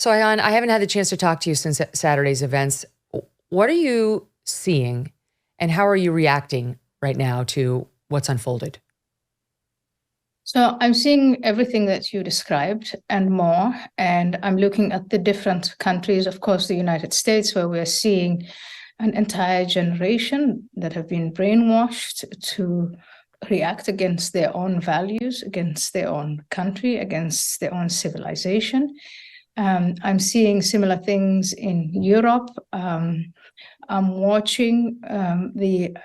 So, Ayaan, I haven't had the chance to talk to you since Saturday's events. What are you seeing and how are you reacting right now to what's unfolded? So I'm seeing everything that you described and more, and I'm looking at the different countries, of course, the United States, where we're seeing an entire generation that have been brainwashed to react against their own values, against their own country, against their own civilization. I'm seeing similar things in Europe. I'm watching the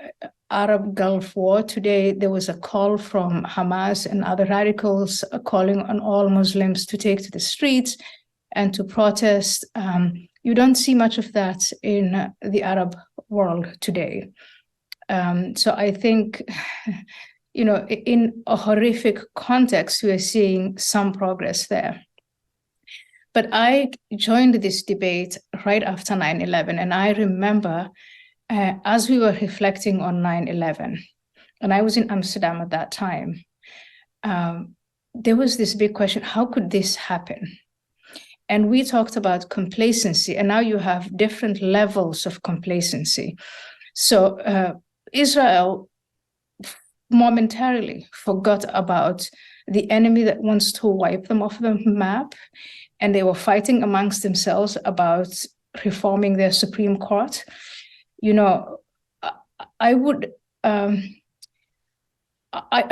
Arab Gulf War. Today, there was a call from Hamas and other radicals calling on all Muslims to take to the streets and to protest. You don't see much of that in the Arab world today. So I think, in a horrific context, we are seeing some progress there. But I joined this debate right after 9/11, and I remember as we were reflecting on 9/11, and I was in Amsterdam at that time, there was this big question, how could this happen? And we talked about complacency, and now you have different levels of complacency. So Israel momentarily forgot about the enemy that wants to wipe them off the map, and they were fighting amongst themselves about reforming their Supreme Court. I would,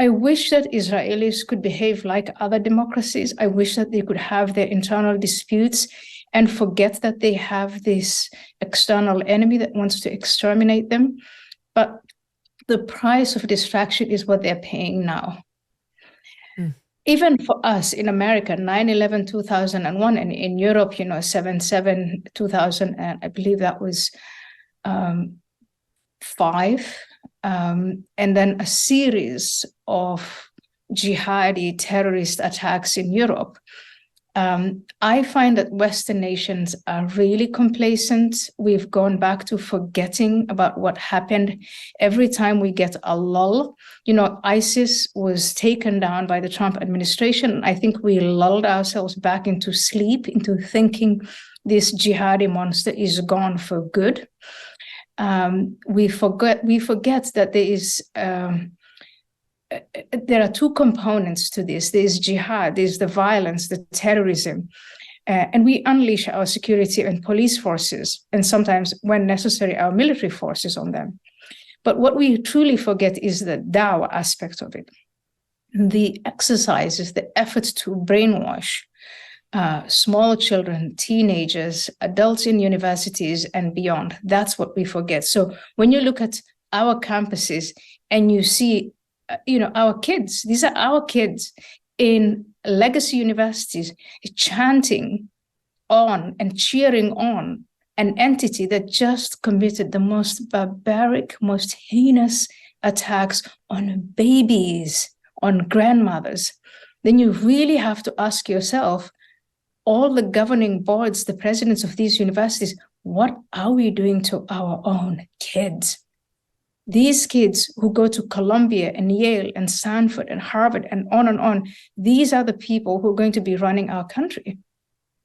I wish that Israelis could behave like other democracies. I wish that they could have their internal disputes and forget that they have this external enemy that wants to exterminate them. But the price of distraction is what they're paying now. Even for us in America, 9/11, 2001, and in Europe, 7/7, 2000, and I believe that was 5, and then a series of jihadi terrorist attacks in Europe. I find that Western nations are really complacent. We've gone back to forgetting about what happened. Every time we get a lull, ISIS was taken down by the Trump administration. I think we lulled ourselves back into sleep, into thinking this jihadi monster is gone for good. We forget that there are two components to this. There's jihad, there's the violence, the terrorism, and we unleash our security and police forces, and sometimes, when necessary, our military forces on them. But what we truly forget is the dawah aspect of it. The exercises, the efforts to brainwash small children, teenagers, adults in universities and beyond. That's what we forget. So when you look at our campuses and you see, our kids, these are our kids in legacy universities chanting on and cheering on an entity that just committed the most barbaric, most heinous attacks on babies, on grandmothers, then you really have to ask yourself, all the governing boards, the presidents of these universities, what are we doing to our own kids? These kids who go to Columbia and Yale and Stanford and Harvard and on, these are the people who are going to be running our country.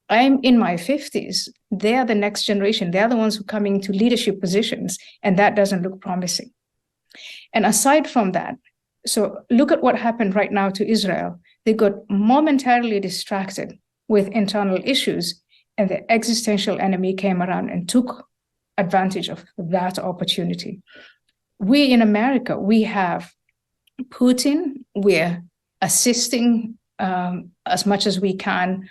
I'm in my 50s. They're the next generation. They're the ones who are coming into leadership positions, and that doesn't look promising. And aside from that, so look at what happened right now to Israel. They got momentarily distracted with internal issues, and the existential enemy came around and took advantage of that opportunity. We in America, we have Putin. We're assisting as much as we can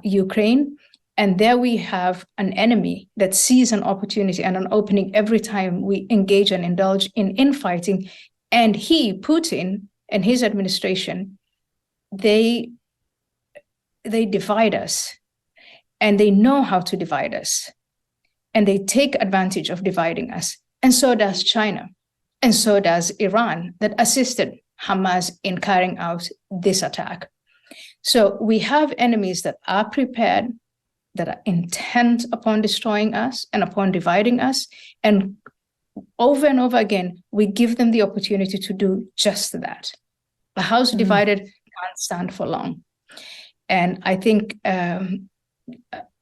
Ukraine. And there we have an enemy that sees an opportunity and an opening every time we engage and indulge in infighting. And Putin, and his administration, they divide us, and they know how to divide us, and they take advantage of dividing us. And so does China, and so does Iran, that assisted Hamas in carrying out this attack. So we have enemies that are prepared, that are intent upon destroying us and upon dividing us. And over and over again, we give them the opportunity to do just that. A house divided can't stand for long. And I think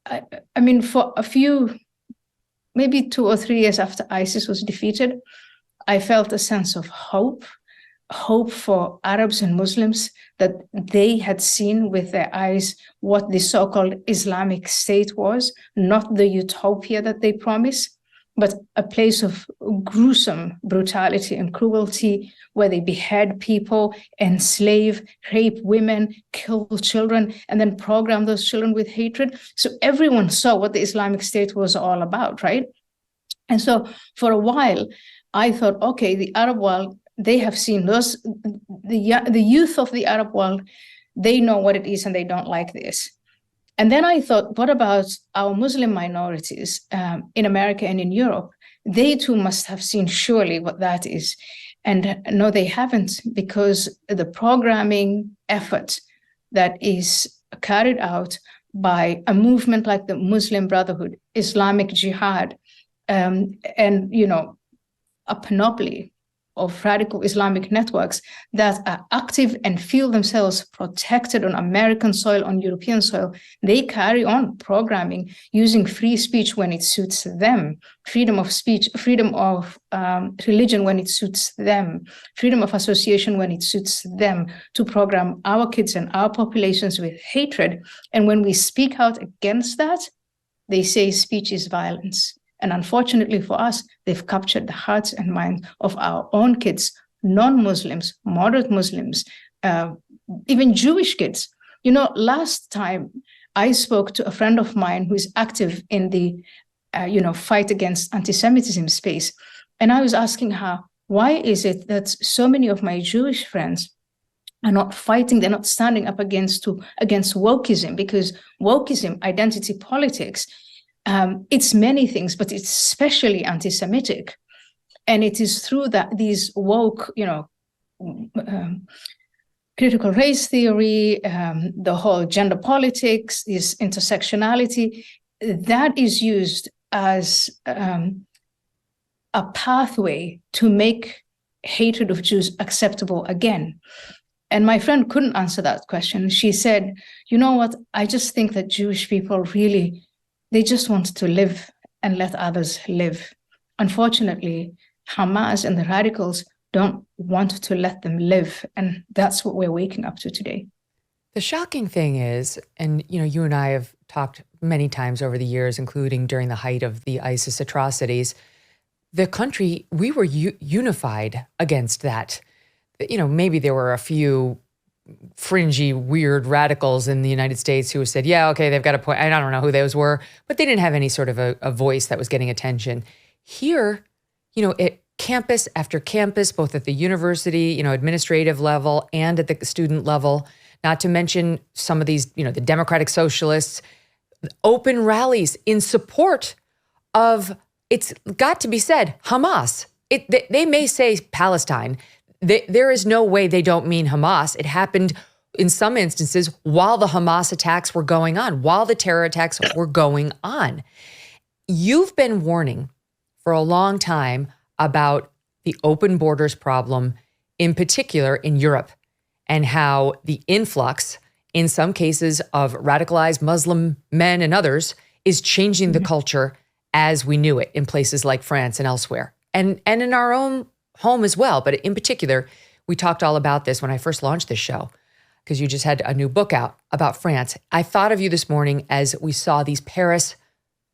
I mean, for a few, maybe 2 or 3 years after ISIS was defeated, I felt a sense of hope for Arabs and Muslims, that they had seen with their eyes what the so-called Islamic State was, not the utopia that they promise, but a place of gruesome brutality and cruelty where they behead people, enslave, rape women, kill children, and then program those children with hatred. So everyone saw what the Islamic State was all about, right? And so for a while, I thought, okay, the Arab world, they have seen those, the youth of the Arab world, they know what it is and they don't like this. And then I thought, what about our Muslim minorities in America and in Europe? They too must have seen surely what that is. And no, they haven't, because the programming effort that is carried out by a movement like the Muslim Brotherhood, Islamic Jihad, and, you know, a panoply of radical Islamic networks that are active and feel themselves protected on American soil, on European soil, they carry on programming using free speech when it suits them, freedom of speech, freedom of religion when it suits them, freedom of association when it suits them, to program our kids and our populations with hatred. And when we speak out against that, they say speech is violence. And unfortunately for us, they've captured the hearts and minds of our own kids, non-Muslims, moderate Muslims, even Jewish kids. You know, last time I spoke to a friend of mine who is active in the, fight against anti-Semitism space. And I was asking her, why is it that so many of my Jewish friends are not fighting, they're not standing up against wokeism? Because wokeism, identity politics, it's many things, but it's especially anti-Semitic. And it is through that these woke, critical race theory, the whole gender politics, this intersectionality, that is used as a pathway to make hatred of Jews acceptable again. And my friend couldn't answer that question. She said, you know what, I just think that Jewish people really, they just want to live and let others live. Unfortunately, Hamas and the radicals don't want to let them live. And that's what we're waking up to today. The shocking thing is, and you and I have talked many times over the years, including during the height of the ISIS atrocities, the country, we were unified against that. Maybe there were a few fringy, weird radicals in the United States who said, yeah, okay, they've got a point. I don't know who those were, but they didn't have any sort of a voice that was getting attention. Here, at campus after campus, both at the university, administrative level and at the student level, not to mention some of these, the Democratic Socialists, open rallies in support of, it's got to be said, Hamas. They may say Palestine. There is no way they don't mean Hamas. It happened in some instances while the Hamas attacks were going on, while the terror attacks were going on. You've been warning for a long time about the open borders problem, in particular in Europe, and how the influx, in some cases, of radicalized Muslim men and others is changing the culture as we knew it in places like France and elsewhere, and in our own home as well. But in particular, we talked all about this when I first launched this show, because you just had a new book out about France. I thought of you this morning as we saw these Paris,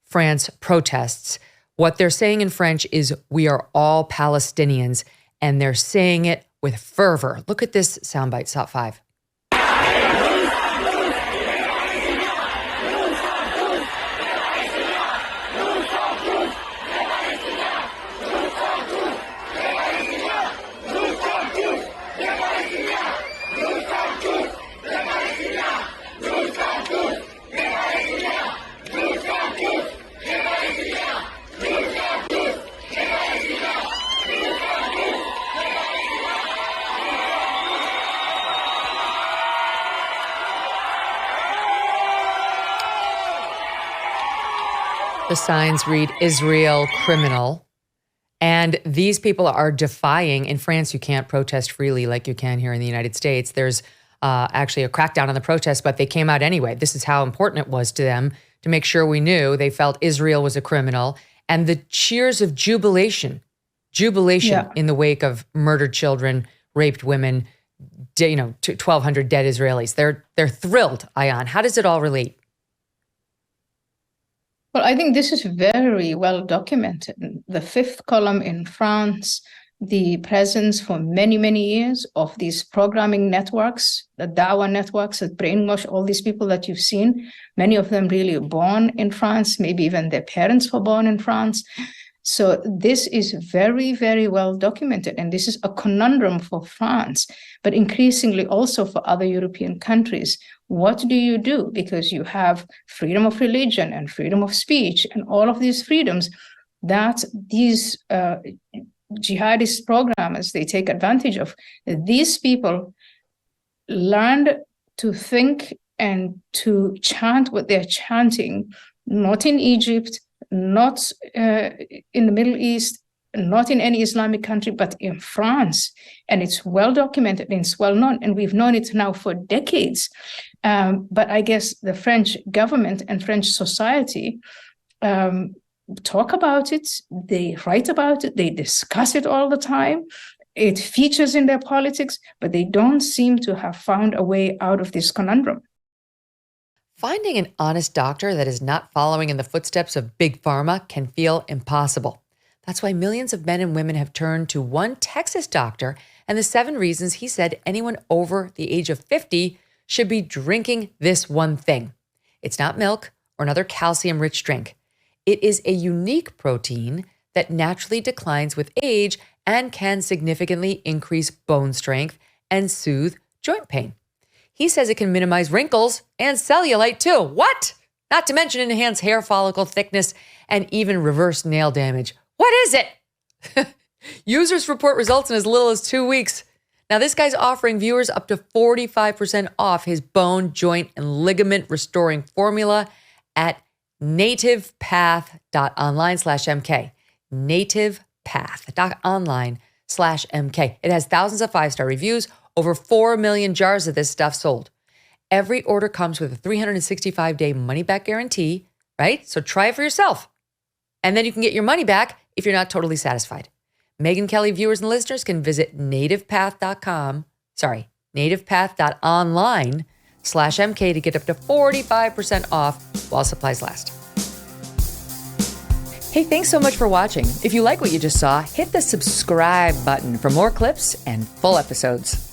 France protests. What they're saying in French is, we are all Palestinians, and they're saying it with fervor. Look at this soundbite, top 5. The signs read, Israel criminal. And these people are defying. In France, you can't protest freely like you can here in the United States. There's actually a crackdown on the protests, but they came out anyway. This is how important it was to them to make sure we knew they felt Israel was a criminal, and the cheers of jubilation in the wake of murdered children, raped women, 1,200 dead Israelis. They're thrilled, Ayaan. How does it all relate? Well, I think this is very well documented. The fifth column in France, the presence for many, many years of these programming networks, the Dawa networks that brainwash all these people that you've seen, many of them really born in France, maybe even their parents were born in France. So this is very, very well documented. And this is a conundrum for France, but increasingly also for other European countries. What do you do? Because you have freedom of religion and freedom of speech and all of these freedoms that these jihadist programmers, they take advantage of. These people learned to think and to chant what they're chanting, not in Egypt, not in the Middle East, not in any Islamic country, but in France. And it's well documented and it's well known. And we've known it now for decades. But I guess the French government and French society talk about it, they write about it, they discuss it all the time. It features in their politics, but they don't seem to have found a way out of this conundrum. Finding an honest doctor that is not following in the footsteps of big pharma can feel impossible. That's why millions of men and women have turned to one Texas doctor and the 7 reasons he said anyone over the age of 50 should be drinking this one thing. It's not milk or another calcium-rich drink. It is a unique protein that naturally declines with age and can significantly increase bone strength and soothe joint pain. He says it can minimize wrinkles and cellulite too. What? Not to mention enhance hair follicle thickness and even reverse nail damage. What is it? Users report results in as little as 2 weeks. Now, this guy's offering viewers up to 45% off his bone, joint, and ligament restoring formula at nativepath.online/MK. Nativepath.online/MK. It has thousands of 5-star reviews, over 4 million jars of this stuff sold. Every order comes with a 365-day money-back guarantee, right? So try it for yourself. And then you can get your money back if you're not totally satisfied. Megyn Kelly viewers and listeners can visit nativepath.online/MK to get up to 45% off while supplies last. Hey, thanks so much for watching. If you like what you just saw, hit the subscribe button for more clips and full episodes.